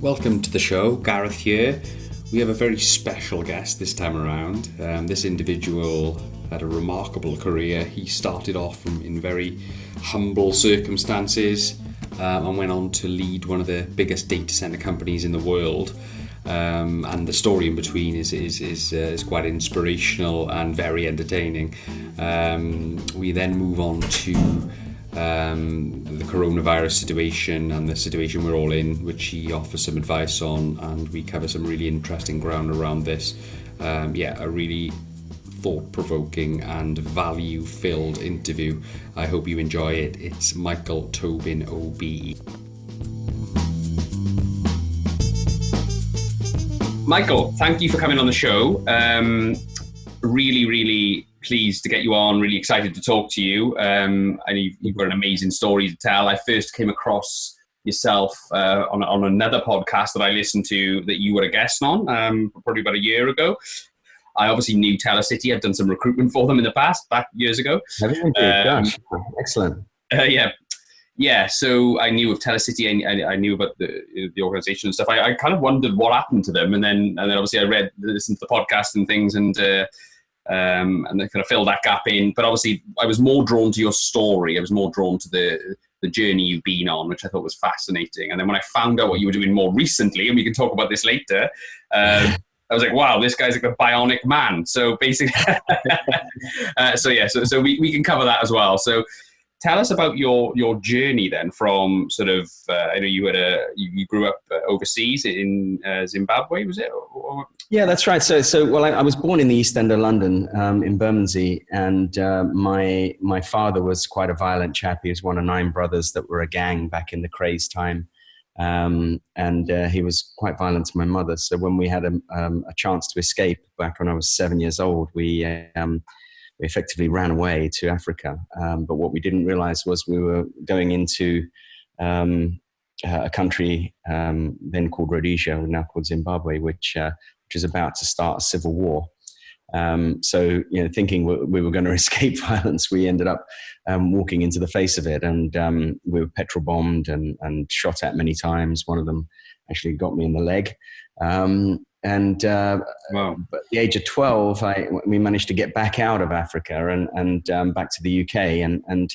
Welcome to the show, Gareth here. We have a very special guest this time around. This individual had a remarkable career. He started off in very humble circumstances and went on to lead one of the biggest data center companies in the world. And the story in between is quite inspirational and very entertaining. We then move on to the coronavirus situation and the situation we're all in, which he offers some advice on, and we cover some really interesting ground around this. A really thought-provoking and value-filled interview. I hope you enjoy it. It's Michael Tobin OBE. Michael, thank you for coming on the show. Really pleased to get you on, really excited to talk to you. And you've got an amazing story to tell. I first came across yourself on another podcast that I listened to that you were a guest on, probably about a year ago. I obviously knew Telecity. I've done some recruitment for them in the past, back years ago. Have you? Gosh, excellent. Yeah, so I knew of Telecity and I knew about the organization and stuff. I kind of wondered what happened to them, and then obviously I listened to the podcast and things, and they kind of filled that gap in. But obviously I was more drawn to your story. I was more drawn to the journey you've been on, which I thought was fascinating. And then when I found out what you were doing more recently, and we can talk about this later, I was like, wow, this guy's like a bionic man. So basically, so we can cover that as well. So tell us about your journey then from sort of, I know you grew up overseas in Zimbabwe, was it? Yeah, that's right. So I was born in the East End of London, in Bermondsey, and my father was quite a violent chap. He was one of 9 brothers that were a gang back in the craze time. And he was quite violent to my mother. So when we had a chance to escape back when I was 7 years old, we effectively ran away to Africa. But what we didn't realize was we were going into a country then called Rhodesia, now called Zimbabwe, which is about to start a civil war. So, thinking we were going to escape violence, we ended up walking into the face of it, and we were petrol bombed and shot at many times. One of them actually got me in the leg. Wow. But at the age of 12, we managed to get back out of Africa and back to the UK, and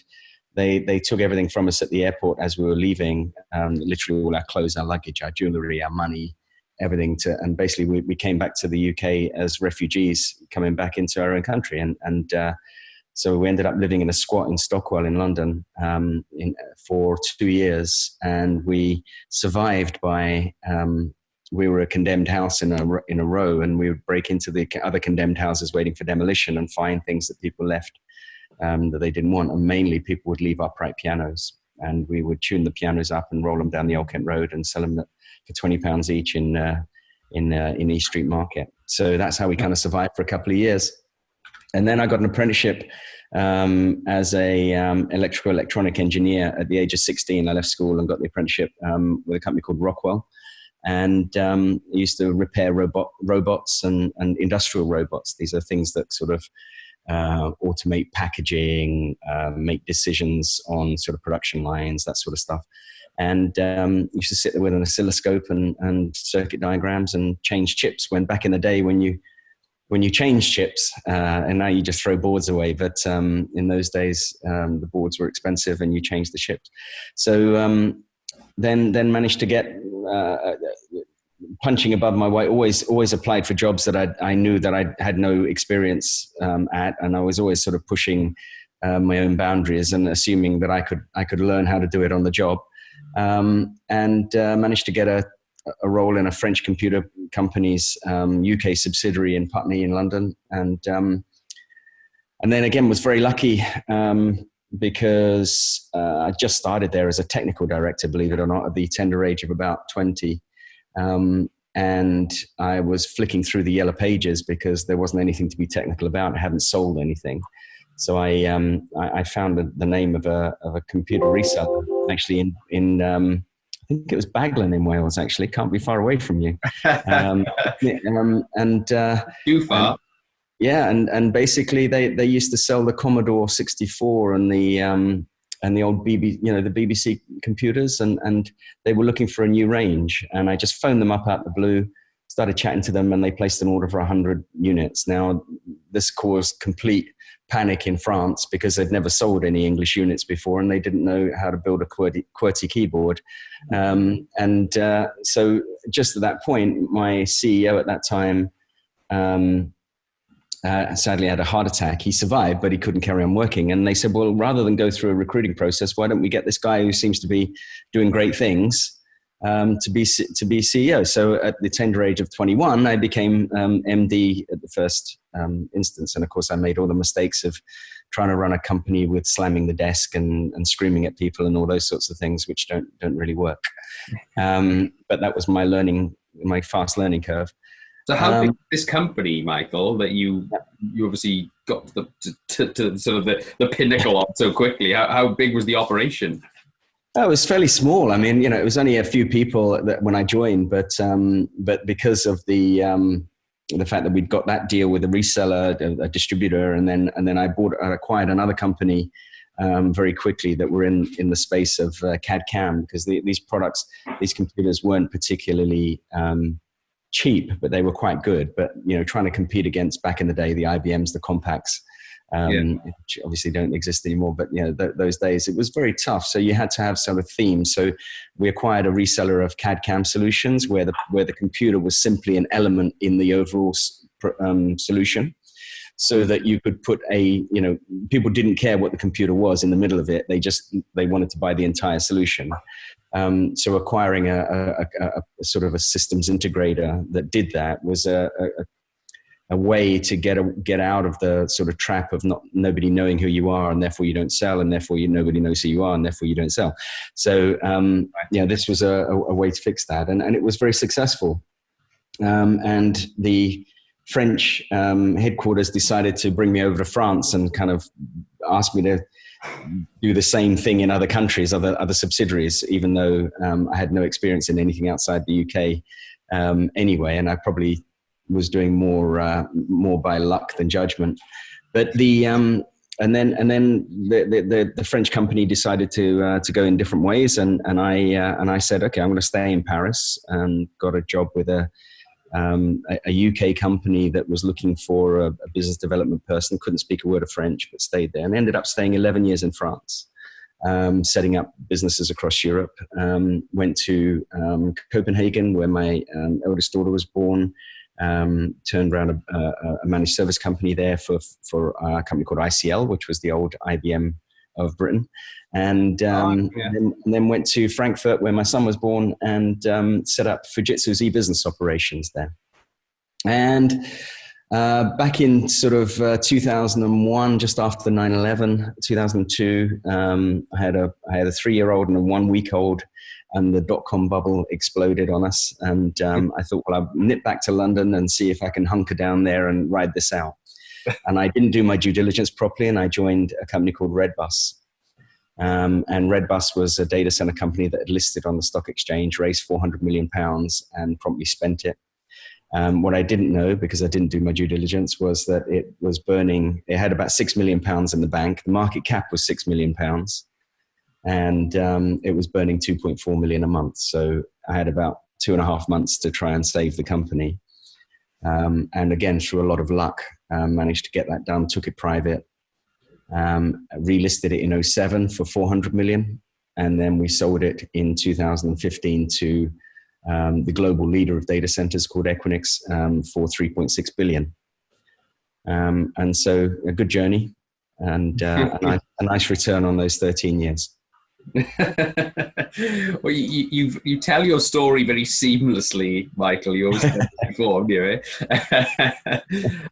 they took everything from us at the airport as we were leaving, literally all our clothes, our luggage, our jewellery, our money, everything, and basically we came back to the UK as refugees coming back into our own country, and so we ended up living in a squat in Stockwell in London for 2 years, and we survived by we were a condemned house in a row, and we would break into the other condemned houses waiting for demolition and find things that people left that they didn't want, and mainly people would leave upright pianos, and we would tune the pianos up and roll them down the Old Kent Road and sell them for £20 each in East Street Market. So that's how we kind of survived for a couple of years. And then I got an apprenticeship as a electronic engineer at the age of 16. I left school and got the apprenticeship with a company called Rockwell. And I used to repair robots and industrial robots. These are things that sort of automate packaging, make decisions on sort of production lines, that sort of stuff. And used to sit there with an oscilloscope and circuit diagrams and change chips. When back in the day, when you change chips, and now you just throw boards away. But in those days, the boards were expensive, and you changed the chips. So then managed to get punching above my weight. Always applied for jobs that I knew that I had no experience at, and I was always sort of pushing my own boundaries and assuming that I could learn how to do it on the job. And managed to get a role in a French computer company's UK subsidiary in Putney in London, and then again was very lucky because I just started there as a technical director, believe it or not, at the tender age of about 20. And I was flicking through the yellow pages because there wasn't anything to be technical about. I hadn't sold anything. So I found the name of a computer reseller actually in I think it was Baglan in Wales. Actually, can't be far away from you. Too far. And basically they used to sell the Commodore 64 and the and the old the BBC computers, and they were looking for a new range. And I just phoned them up out the blue, started chatting to them, and they placed an order for 100 units. Now, this caused complete panic in France because they'd never sold any English units before, and they didn't know how to build a QWERTY keyboard. So just at that point, my CEO at that time sadly had a heart attack. He survived, but he couldn't carry on working. And they said, well, rather than go through a recruiting process, why don't we get this guy who seems to be doing great things to be CEO? So at the tender age of 21, I became MD at the first instance. And of course, I made all the mistakes of trying to run a company with slamming the desk and screaming at people and all those sorts of things, which don't really work. But that was my fast learning curve. So how big is this company, Michael, that you obviously got to sort of the pinnacle of so quickly? How big was the operation? Oh, it was fairly small. I mean, it was only a few people when I joined, but because of the fact that we'd got that deal with a reseller, a distributor, and then I acquired another company very quickly that were in the space of CAD/CAM, because these computers weren't particularly cheap, but they were quite good. But trying to compete against, back in the day, the IBMs, the Compaqs, which obviously don't exist anymore, but those days it was very tough. So you had to have sort of themes. So we acquired a reseller of CAD/CAM solutions where the computer was simply an element in the overall solution, so that you could put people didn't care what the computer was in the middle of it. They wanted to buy the entire solution. So acquiring a sort of a systems integrator that did that was a way to get out of the sort of trap of nobody knowing who you are, and therefore you don't sell, and therefore nobody knows who you are, and therefore you don't sell. So this was a way to fix that, and it was very successful. And the French headquarters decided to bring me over to France and kind of asked me to do the same thing in other countries, other subsidiaries, even though I had no experience in anything outside the UK anyway, and I probably was doing more by luck than judgment. But and then the French company decided to go in different ways, and I said, okay, I'm going to stay in Paris, and got a job with a UK company that was looking for a business development person. Couldn't speak a word of French, but stayed there, and ended up staying 11 years in France, setting up businesses across Europe. Went to Copenhagen, where my eldest daughter was born. Turned around a managed service company there for a company called ICL, which was the old IBM of Britain, and then went to Frankfurt, where my son was born, and set up Fujitsu's e-business operations there. And back in sort of 2001, just after 9/11, 2002, I had a 3-year-old and a 1-week-old, and the dot-com bubble exploded on us. And I thought, well, I'll nip back to London and see if I can hunker down there and ride this out. And I didn't do my due diligence properly, and I joined a company called Redbus. And Redbus was a data center company that had listed on the stock exchange, raised £400 million, and promptly spent it. What I didn't know, because I didn't do my due diligence, was that it was burning. It had about £6 million in the bank. The market cap was £6 million. And it was burning 2.4 million a month. So I had about 2.5 months to try and save the company. And again, through a lot of luck, managed to get that done, took it private, relisted it in 2007 for 400 million. And then we sold it in 2015 to the global leader of data centers called Equinix for 3.6 billion. And so a good journey and a nice return on those 13 years. Well, you tell your story very seamlessly, Michael. You always tell it before, you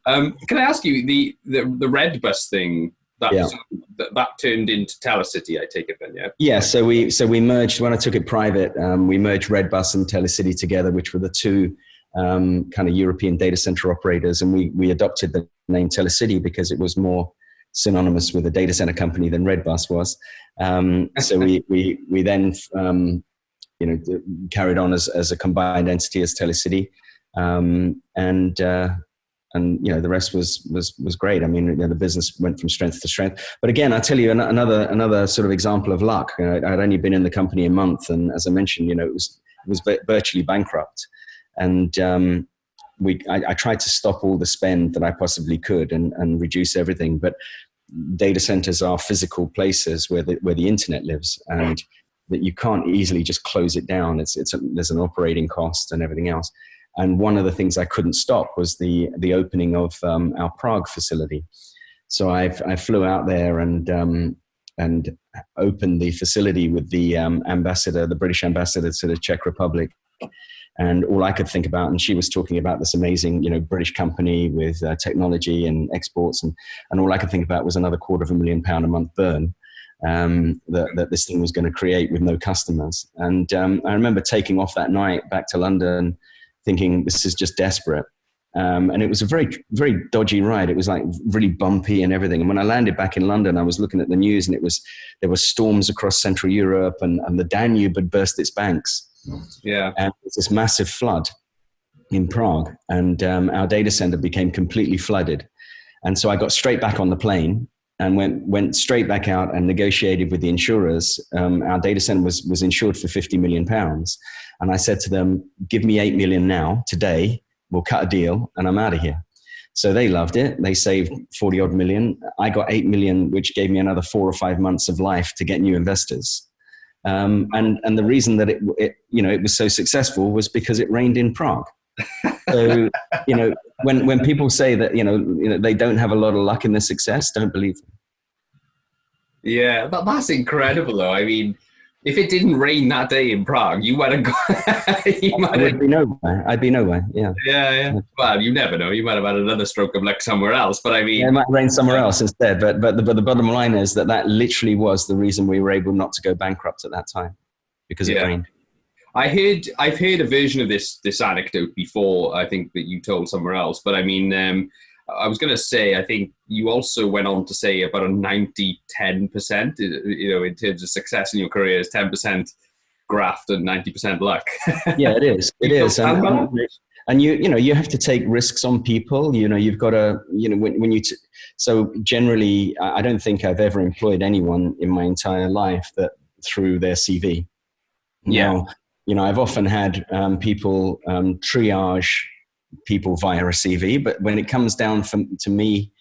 know. Can I ask you the Redbus thing that turned into Telecity? I take it then, yeah. Yeah. So we merged when I took it private. We merged Redbus and Telecity together, which were the two kind of European data center operators, and we adopted the name Telecity because it was more synonymous with a data center company than Redbus was. So we then carried on as a combined entity as Telecity, and and the rest was great. I mean, the business went from strength to strength. But again, I tell you another sort of example of luck. I'd only been in the company a month, and as I mentioned, it was virtually bankrupt, and I tried to stop all the spend that I possibly could and reduce everything. But data centers are physical places where the internet lives, and that you can't easily just close it down. There's an operating cost and everything else. And one of the things I couldn't stop was the opening of our Prague facility. So I flew out there and opened the facility with the ambassador, the British ambassador to the Czech Republic. And all I could think about, and she was talking about this amazing, British company with technology and exports, and all I could think about was another £250,000 a month burn that this thing was going to create with no customers. And I remember taking off that night back to London, thinking this is just desperate. And it was a very, very dodgy ride. It was like really bumpy and everything. And when I landed back in London, I was looking at the news, and there were storms across Central Europe, and the Danube had burst its banks. Yeah. And it was this massive flood in Prague, and our data center became completely flooded. And so I got straight back on the plane and went straight back out and negotiated with the insurers. Our data center was insured for £50 million. And I said to them, give me 8 million now, today, we'll cut a deal and I'm out of here. So they loved it. They saved 40 odd million. I got 8 million, which gave me another 4 or 5 months of life to get new investors. And the reason that it was so successful was because it rained in Prague. So, when people say that, they don't have a lot of luck in their success, don't believe them. Yeah, that's incredible though. I mean, if it didn't rain that day in Prague, you might have gone. I'd be nowhere. Yeah. Yeah. Well, you never know. You might have had another stroke of luck somewhere else. But I mean, it might rain somewhere else instead. But the bottom line is that literally was the reason we were able not to go bankrupt at that time, because it rained. I've heard a version of this anecdote before. I think that you told somewhere else. But I mean, I was going to say, I think you also went on to say about a 90-10%, in terms of success in your career is 10% graft and 90% luck. Yeah, it is. It is. And you have to take risks on people. You've got to, so generally, I don't think I've ever employed anyone in my entire life that through their CV. Yeah. Now, I've often had people triage people via a CV, but when it comes down to me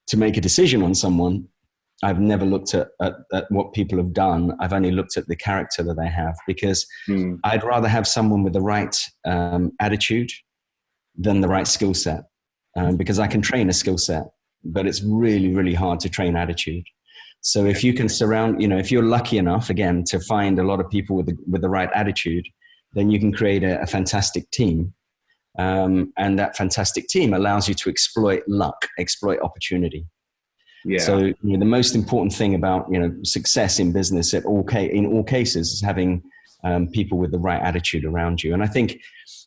to make a decision on someone, I've never looked at what people have done. I've only looked at the character that they have, because I'd rather have someone with the right attitude than the right skill set, because I can train a skill set, but it's really, really hard to train attitude. So if you can if you're lucky enough, again, to find a lot of people with the right attitude, then you can create a fantastic team. And that fantastic team allows you to exploit luck, exploit opportunity. Yeah. So the most important thing about success in business in all cases is having people with the right attitude around you. And I think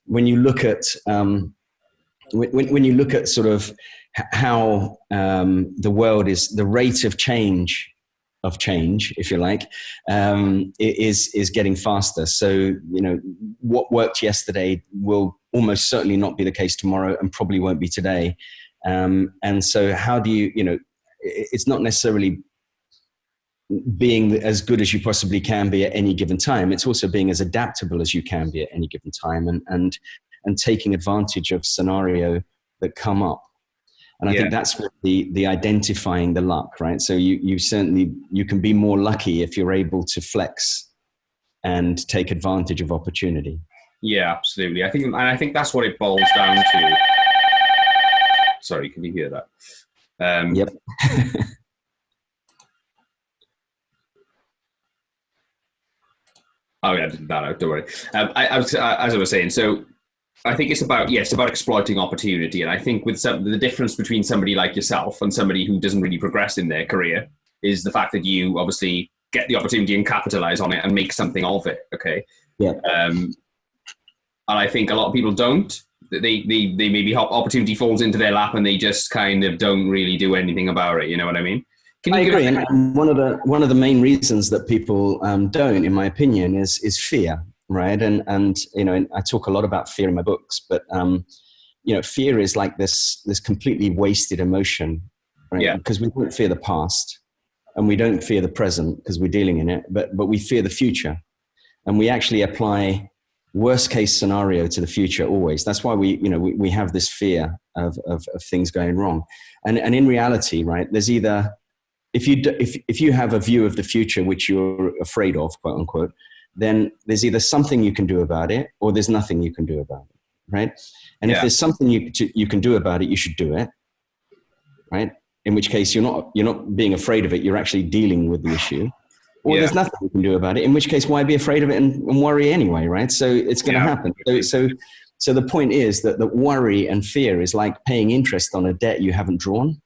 when you look at when you look at sort of how the world is, the rate of change, if you like, is getting faster. So what worked yesterday will almost certainly not be the case tomorrow, and probably won't be today. And so how do you, it's not necessarily being as good as you possibly can be at any given time. It's also being as adaptable as you can be at any given time, and taking advantage of scenario that come up. And I think that's what the identifying the luck, right? So you can be more lucky if you're able to flex and take advantage of opportunity. Yeah, absolutely. I think that's what it boils down to. Sorry, can you hear that? Yep. Oh yeah, no, don't worry. As I was saying, so I think it's about exploiting opportunity. And I think with the difference between somebody like yourself and somebody who doesn't really progress in their career is the fact that you obviously get the opportunity and capitalize on it and make something of it. Okay. Yeah. And I think a lot of people don't. They maybe opportunity falls into their lap and they just kind of don't really do anything about it. You know what I mean? I agree. And one of the main reasons that people don't, in my opinion, is fear, right? And I talk a lot about fear in my books, but fear is like this completely wasted emotion, right? Yeah. Because we don't fear the past and we don't fear the present because we're dealing in it, but we fear the future. And we actually apply worst case scenario to the future always. That's why we have this fear of things going wrong. And in reality, right, there's either, if you have a view of the future which you're afraid of, quote unquote, then there's either something you can do about it or there's nothing you can do about it, right? And if there's something you can do about it, you should do it, right? In which case you're not being afraid of it, you're actually dealing with the issue. Or there's nothing you can do about it, in which case why be afraid of it and worry anyway, right? So it's going to happen. So the point is that worry and fear is like paying interest on a debt you haven't drawn.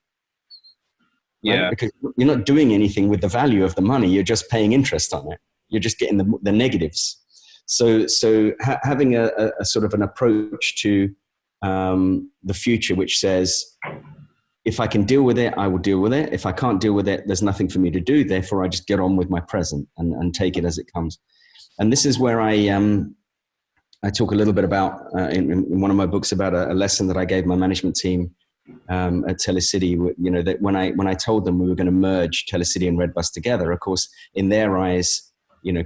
Right? Yeah. Because you're not doing anything with the value of the money, you're just paying interest on it. You're just getting the negatives. So having a sort of an approach to the future which says, if I can deal with it, I will deal with it. If I can't deal with it, there's nothing for me to do. Therefore, I just get on with my present and take it as it comes. And this is where I talk a little bit about, in one of my books, about a lesson that I gave my management team at Telecity. That when I told them we were going to merge Telecity and Redbus together, of course, in their eyes,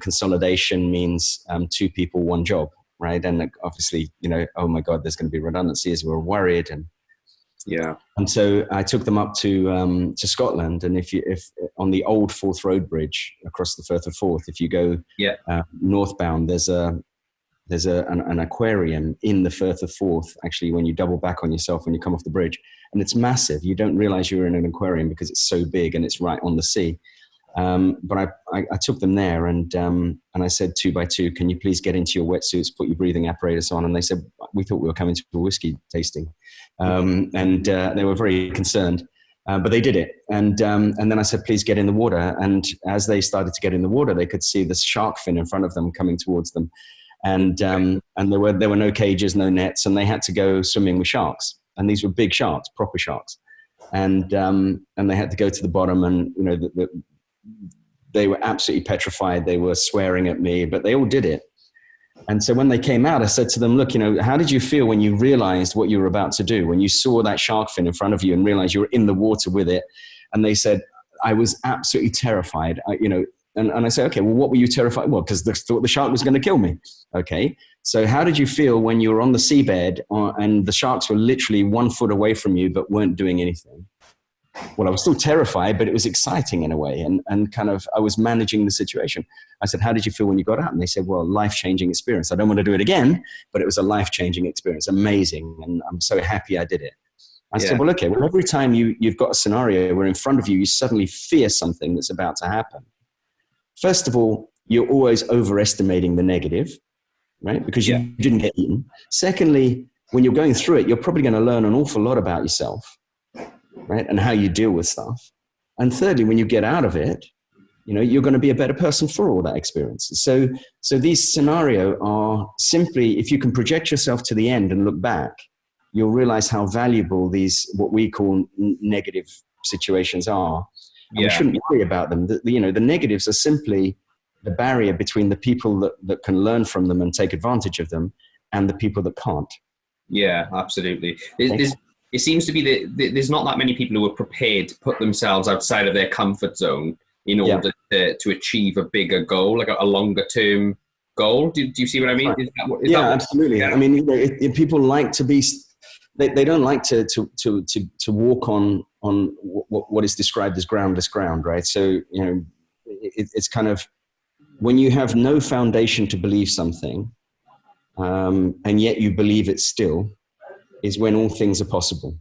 consolidation means 2 people, 1 job, right? And obviously, oh my God, there's going to be redundancies. We're worried. And so I took them up to Scotland, and if on the old Forth Road Bridge across the Firth of Forth, if you go northbound, there's an aquarium in the Firth of Forth. Actually, when you double back on yourself when you come off the bridge, and it's massive. You don't realize you're in an aquarium because it's so big and it's right on the sea. But I took them there and I said 2 by 2, can you please get into your wetsuits, put your breathing apparatus on? And they said, we thought we were coming to a whiskey tasting. And they were very concerned, but they did it. And then I said, please get in the water. And as they started to get in the water, they could see this shark fin in front of them coming towards them. And there were no cages, no nets, and they had to go swimming with sharks. And these were big sharks, proper sharks. And they had to go to the bottom, and they were absolutely petrified. They were swearing at me, but they all did it. And so when they came out, I said to them, look, how did you feel when you realized what you were about to do? When you saw that shark fin in front of you and realized you were in the water with it? And they said, I was absolutely terrified. And I said, okay, well, what were you terrified? Well, because they thought the shark was going to kill me. Okay. So how did you feel when you were on the seabed and the sharks were literally 1 foot away from you, but weren't doing anything? Well, I was still terrified, but it was exciting in a way. And kind of, I was managing the situation. I said, how did you feel when you got out? And they said, well, life-changing experience. I don't want to do it again, but it was a life-changing experience. Amazing. And I'm so happy I did it. I said, well, okay, well, every time you've got a scenario where in front of you, you suddenly fear something that's about to happen. First of all, you're always overestimating the negative, right? Because you didn't get eaten. Secondly, when you're going through it, you're probably going to learn an awful lot about yourself, right? And how you deal with stuff. And thirdly, when you get out of it, you're going to be a better person for all that experience. So these scenarios are simply, if you can project yourself to the end and look back, you'll realize how valuable these, what we call negative situations are. And we shouldn't worry about them. The negatives are simply the barrier between the people that can learn from them and take advantage of them and the people that can't. Yeah, absolutely. It seems to be that there's not that many people who are prepared to put themselves outside of their comfort zone in order to achieve a bigger goal, like a longer term goal. Do you see what I mean? Right. Absolutely. Yeah. I mean, if people like to be, they don't like to walk on what is described as groundless ground, right? So, it's kind of, when you have no foundation to believe something, and yet you believe it still, is when all things are possible,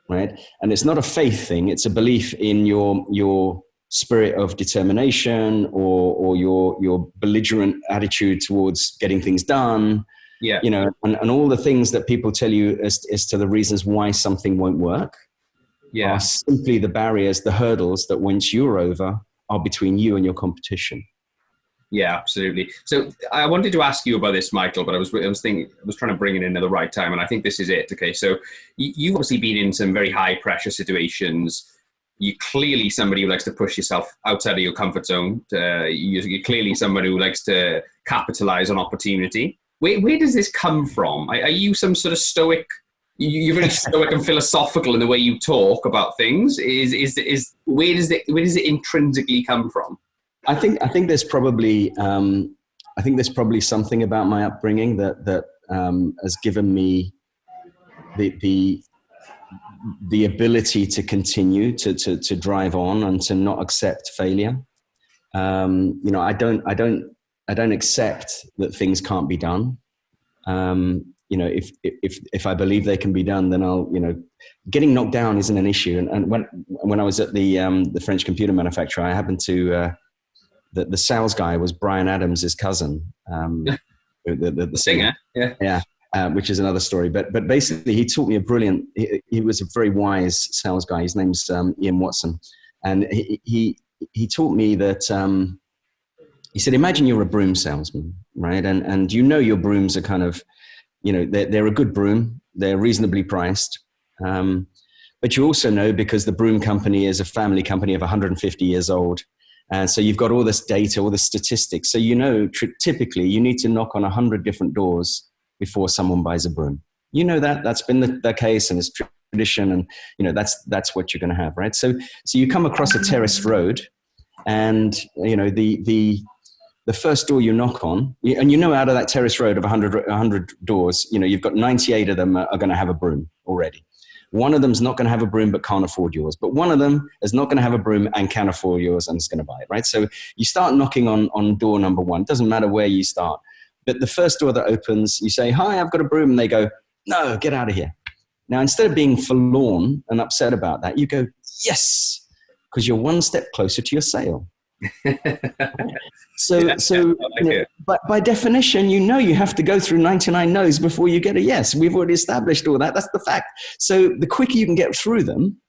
right? And it's not a faith thing; it's a belief in your spirit of determination or your belligerent attitude towards getting things done. Yeah, and all the things that people tell you as to the reasons why something won't work. Yeah, are simply the barriers, the hurdles that once you're over are between you and your competition. Yeah, absolutely. So I wanted to ask you about this, Michael, but I was trying to bring it in at the right time, and I think this is it. Okay, so you've obviously been in some very high pressure situations. You're clearly somebody who likes to push yourself outside of your comfort zone. You're clearly somebody who likes to capitalize on opportunity. Where does this come from? Are you some sort of stoic you're very stoic and philosophical in the way you talk about things. Where does it intrinsically come from? I think there's probably something about my upbringing that has given me the ability to continue to drive on and to not accept failure. I don't accept that things can't be done. If I believe they can be done, then I'll, getting knocked down isn't an issue. And when I was at the French computer manufacturer, I happened to, the sales guy was Brian Adams' cousin, the singer. Yeah. Which is another story. But basically he taught me he was a very wise sales guy. His name's Ian Watson. And he taught me that, he said, imagine you're a broom salesman, right? And your brooms are kind of, they're a good broom. They're reasonably priced. But you also know, because the broom company is a family company of 150 years old. And so you've got all this data, all the statistics. So typically you need to knock on 100 different doors before someone buys a broom. That's been the case, and it's tradition, and that's what you're going to have, right? So you come across a terraced road, and the first door you knock on, and out of that terrace road of 100 doors, you've got 98 of them are going to have a broom already. One of them's not going to have a broom but can't afford yours. But one of them is not going to have a broom and can afford yours and is going to buy it, right? So you start knocking on door number one. It doesn't matter where you start. But the first door that opens, you say, hi, I've got a broom. And they go, no, get out of here. Now, instead of being forlorn and upset about that, you go, yes, because you're one step closer to your sale. But by definition, you have to go through 99 no's before you get a yes. We've already established all that. That's the fact. So the quicker you can get through them,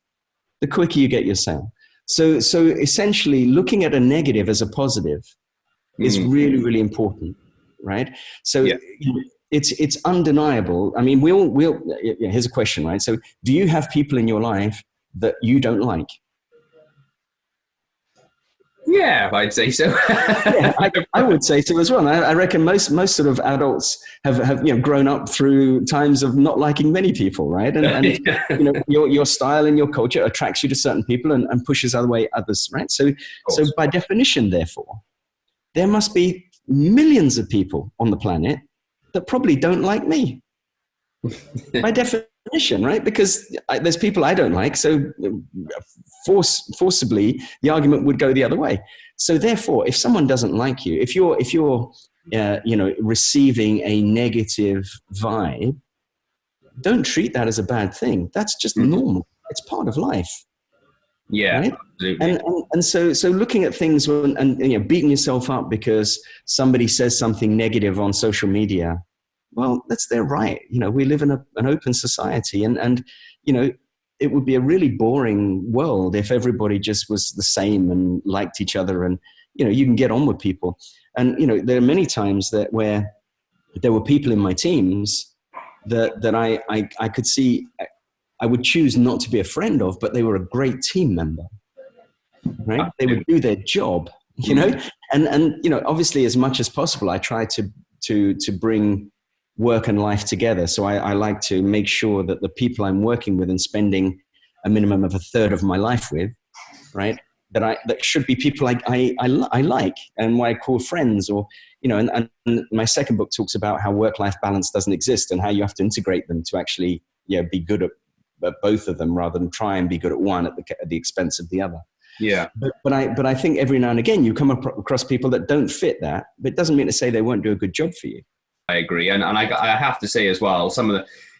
the quicker you get your sale. So essentially, looking at a negative as a positive is really, really important, right? So it's undeniable. I mean, here's a question, right? So do you have people in your life that you don't like? Yeah, I'd say so. I would say so as well. I reckon most sort of adults have grown up through times of not liking many people, right? And your style and your culture attracts you to certain people and pushes away others, right? So by definition, therefore, there must be millions of people on the planet that probably don't like me. By definition, right? Because there's people I don't like, so forcibly the argument would go the other way. So therefore, if someone doesn't like you, if you're receiving a negative vibe, don't treat that as a bad thing. That's just normal. It's part of life. Yeah, right? absolutely. And so looking at things and beating yourself up because somebody says something negative on social media, well, that's their right. We live in an open society, and it would be a really boring world if everybody just was the same and liked each other, and you can get on with people. And there are many times where there were people in my teams that I could see I would choose not to be a friend of, but they were a great team member, right? They would do their job, and obviously as much as possible, I try to bring work and life together. So I like to make sure that the people I'm working with and spending a minimum of a third of my life with, right, that should be people I like and what I call friends, or and my second book talks about how work-life balance doesn't exist and how you have to integrate them to actually be good at both of them rather than try and be good at one at the expense of the other. Yeah. But I think every now and again you come across people that don't fit that, but it doesn't mean to say they won't do a good job for you. I agree. And I have to say as well,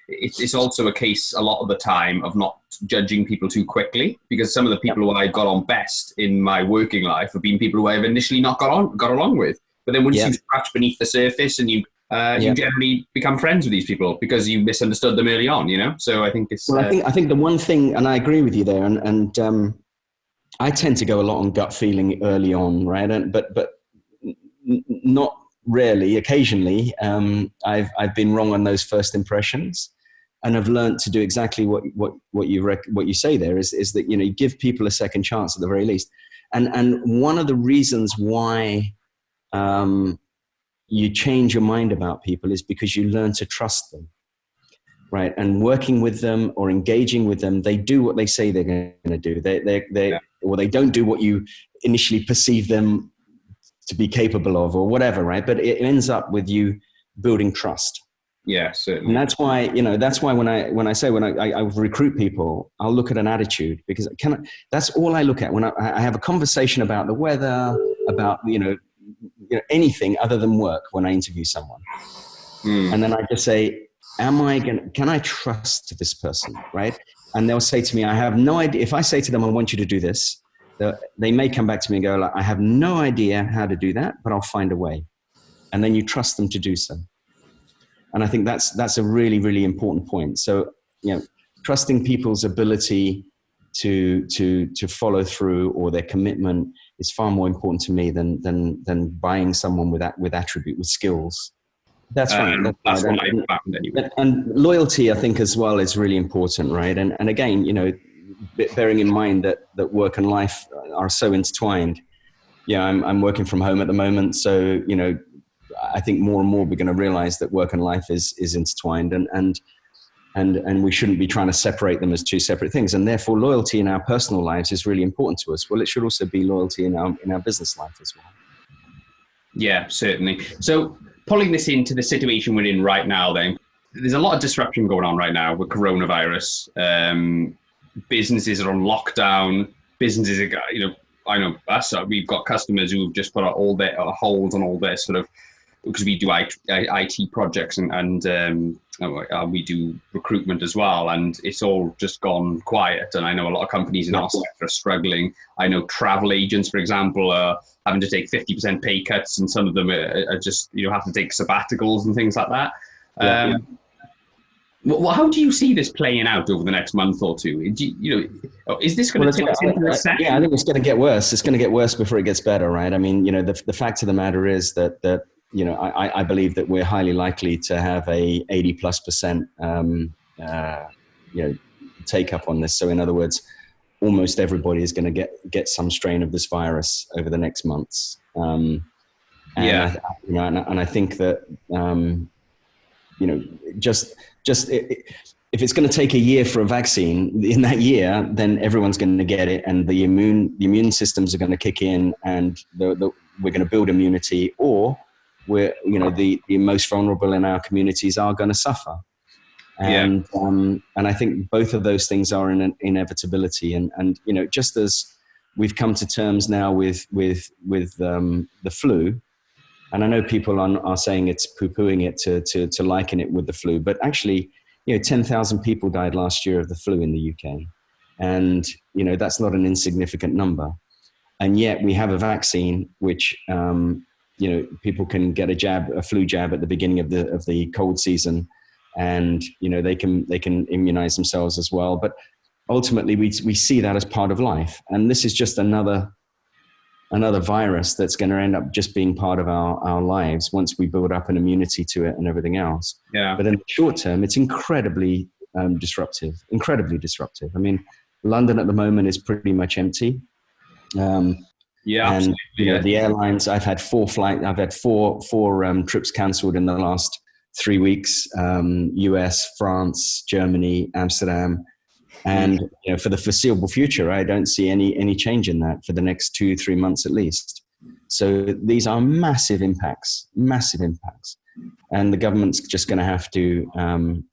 it's also a case a lot of the time of not judging people too quickly, because some of the people who I got on best in my working life have been people who I've initially not got along with. But then once you scratch beneath the surface and you generally become friends with these people because you misunderstood them early on, So I think it's... Well, I think the one thing, and I agree with you there, and I tend to go a lot on gut feeling early on, right? But not rarely, occasionally, I've been wrong on those first impressions, and I've learned to do exactly what you say there is that you give people a second chance at the very least, and one of the reasons why you change your mind about people is because you learn to trust them. right? And working with them or engaging with them, they do what they say they're going to do. Or they don't do what you initially perceive them to be capable of, or whatever, right? But it ends up with you building trust. Yeah, certainly. And that's why, when I recruit people, I'll look at an attitude, because that's all I look at when I have a conversation about the weather, about, anything other than work when I interview someone. And then I just say, can I trust this person, right? And they'll say to me, I have no idea. If I say to them, I want you to do this, they may come back to me and go, like, I have no idea how to do that, but I'll find a way. And then you trust them to do so. And I think that's a really, really important point. So, trusting people's ability to follow through, or their commitment, is far more important to me than buying someone with skills. That's right. That's what I found anyway. And loyalty, I think, as well, is really important, right? And again, bearing in mind that work and life are so intertwined. Yeah, I'm working from home at the moment, so I think more and more we're going to realize that work and life is intertwined, and we shouldn't be trying to separate them as two separate things. And therefore, loyalty in our personal lives is really important to us. Well, it should also be loyalty in our business life as well. Yeah, certainly. So, pulling this into the situation we're in right now, then, there's a lot of disruption going on right now with coronavirus. Businesses are on lockdown. Businesses are, I know us, we've got customers who've just put out all their holds on all their sort of, because we do IT projects and we do recruitment as well, and it's all just gone quiet. And I know a lot of companies in our sector are struggling. I know travel agents, for example, are having to take 50% pay cuts, and some of them are just have to take sabbaticals and things like that. Well, how do you see this playing out over the next month or two? Is this going to take us into a recession? Yeah, I think it's going to get worse. It's going to get worse before it gets better, right? I mean, the fact of the matter is that I believe that we're highly likely to have a 80+% take up on this. So in other words, almost everybody is going to get some strain of this virus over the next months. And I think that if it's going to take a year for a vaccine, in that year, then everyone's going to get it, and the immune systems are going to kick in, and we're going to build immunity, or the most vulnerable in our communities are going to suffer. And I think both of those things are an inevitability. And just as we've come to terms now with the flu, and I know people are saying it's poo-pooing it to liken it with the flu, but actually, 10,000 people died last year of the flu in the UK. And, that's not an insignificant number. And yet we have a vaccine which, people can get a flu jab at the beginning of the cold season, and, they can immunize themselves as well. But ultimately we see that as part of life. And this is just another virus that's going to end up just being part of our lives once we build up an immunity to it and everything else. Yeah. But in the short term, it's incredibly disruptive. I mean, London at the moment is pretty much empty. And the airlines, I've had four trips cancelled in the last 3 weeks. US, France, Germany, Amsterdam. And for the foreseeable future, I don't see any change in that for the next 2-3 months at least. So these are massive impacts. And the government's just going to have to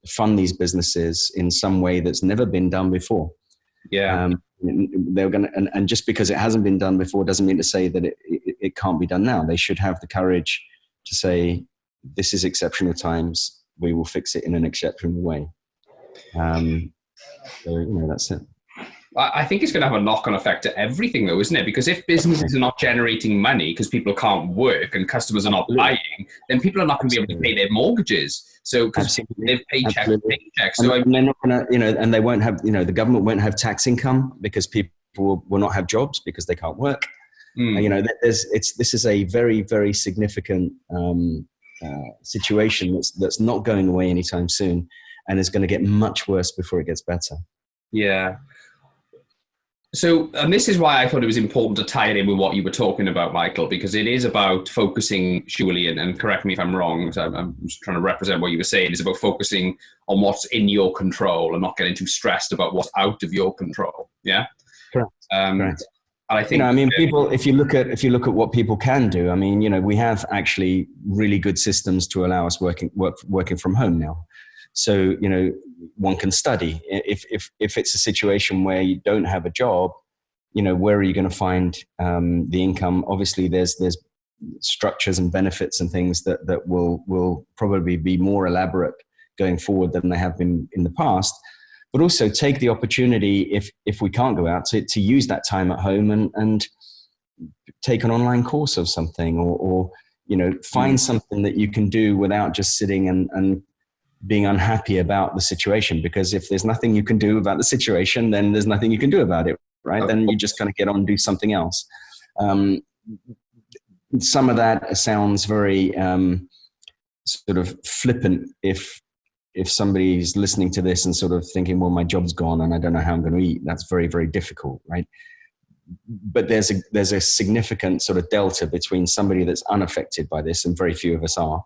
fund these businesses in some way that's never been done before. Yeah. They're going to, and just because it hasn't been done before doesn't mean to say that it can't be done now. They should have the courage to say, this is exceptional times. We will fix it in an exceptional way. So, that's it. I think it's going to have a knock-on effect to everything, though, isn't it? Because if businesses are not generating money because people can't work and customers are not buying, then people are not going to be able to pay their mortgages. So because people live paycheck to paycheck. So and they're not going to, and they won't have, the government won't have tax income because people will not have jobs because they can't work. This is a very, very significant situation that's not going away anytime soon, and is going to get much worse before it gets better. Yeah. So, and this is why I thought it was important to tie it in with what you were talking about, Michael, because it is about focusing, surely, and correct me if I'm wrong, so I'm just trying to represent what you were saying, it's about focusing on what's in your control and not getting too stressed about what's out of your control. Yeah? Correct. Correct. And I think, people, if you look at what people can do, we have actually really good systems to allow us working from home now. So, one can study. If it's a situation where you don't have a job, where are you going to find the income? Obviously, there's structures and benefits and things that will probably be more elaborate going forward than they have been in the past. But also take the opportunity, if we can't go out, to use that time at home and take an online course of something, or find something that you can do without just sitting and being unhappy about the situation. Because if there's nothing you can do about the situation, then there's nothing you can do about it, right? Then you just kind of get on and do something else. Some of that sounds very sort of flippant if somebody's listening to this and sort of thinking, well, my job's gone and I don't know how I'm going to eat. That's very, very difficult, right? But there's a significant sort of delta between somebody that's unaffected by this, and very few of us are,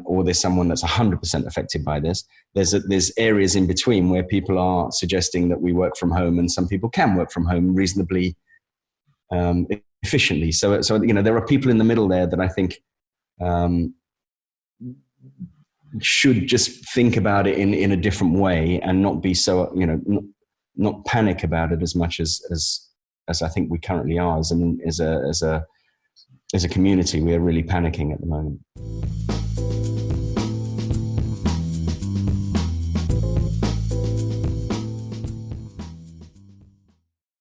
or there's someone that's 100% affected by this. There's areas in between where people are suggesting that we work from home, and some people can work from home reasonably efficiently. So there are people in the middle there that I think should just think about it in a different way, and not be so, not panic about it as much as I think we currently are. As a community, we are really panicking at the moment.